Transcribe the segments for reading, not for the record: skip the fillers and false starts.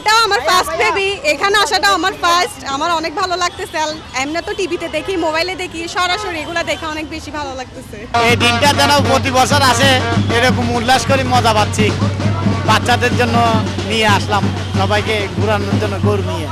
এটা আমার first baby, এখানে আসাটা আমার ফার্স্ট, আমার অনেক ভালো লাগতেছে। এমনি তো টিভিতে দেখি, মোবাইলে দেখি, সরাসরি এগুলো দেখে অনেক বেশি ভালো লাগতেছে। এই দিনটা যেন প্রতি বছর আসে, এরকম উল্লাস করে মজা পাচ্ছি। বাচ্চাদের জন্য নিয়ে আসলাম, সবাইকে ঘুরানোর জন্য গরু নিয়ে।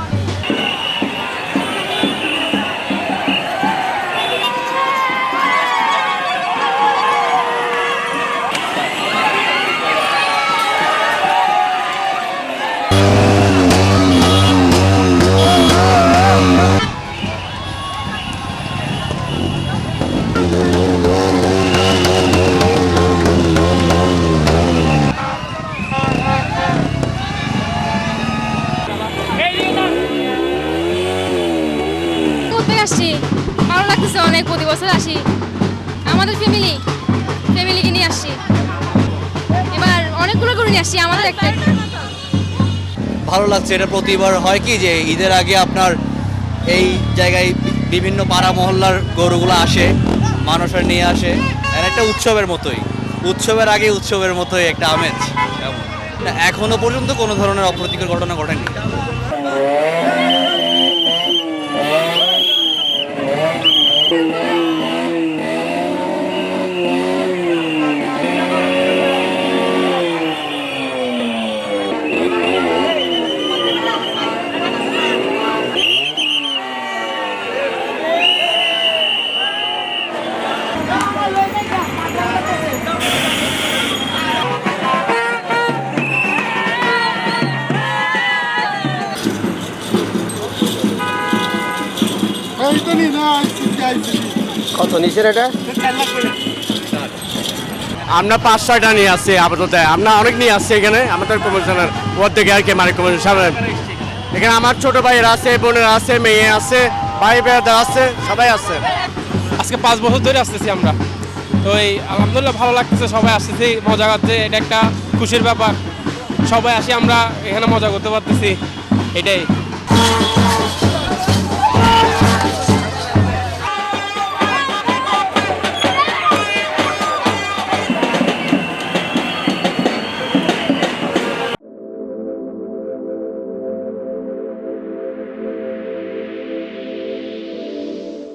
আসছি, ভালো লাগতেছে অনেক, প্রতি বছর আসি, আমাদের ফ্যামিলিকে নিয়ে আসছি, এবার অনেকগুলো করে নিয়ে আসছি আমাদের একটা। ভালো লাগছে। এটা প্রতিবার হয় কি যে ঈদের আগে আপনার এই জায়গায় বিভিন্ন পাড়া মহল্লার গরুগুলো আসে, মানুষের নিয়ে আসে, আর একটা উৎসবের মতোই, উৎসবের আগে উৎসবের মতোই একটা আমেজ। এখনো পর্যন্ত কোনো ধরনের অপ্রীতিকর ঘটনা ঘটেনি। কত নিচের এটা? আমরা 5-6টা নিয়ে আসছি আপাতত, আমরা অনেক নিয়ে আসছি এখানে আমাদের কমিশনের অর্ধেকে আর কি, মানে কমিশন এখানে আমার ছোট ভাইয়েরা আছে, বোনেরা আছে, মেয়ে আছে, ভাই ভাইয়াদের আছে, সবাই আছে। আজকে 5 বছর ধরে আসতেছি আমরা, তো এই আলহামদুলিল্লাহ ভালো লাগতেছে, সবাই আসতেছি মজা করতে, এটা একটা খুশির ব্যাপার, সবাই আসি আমরা এখানে মজা করতে পারতেছি, এটাই।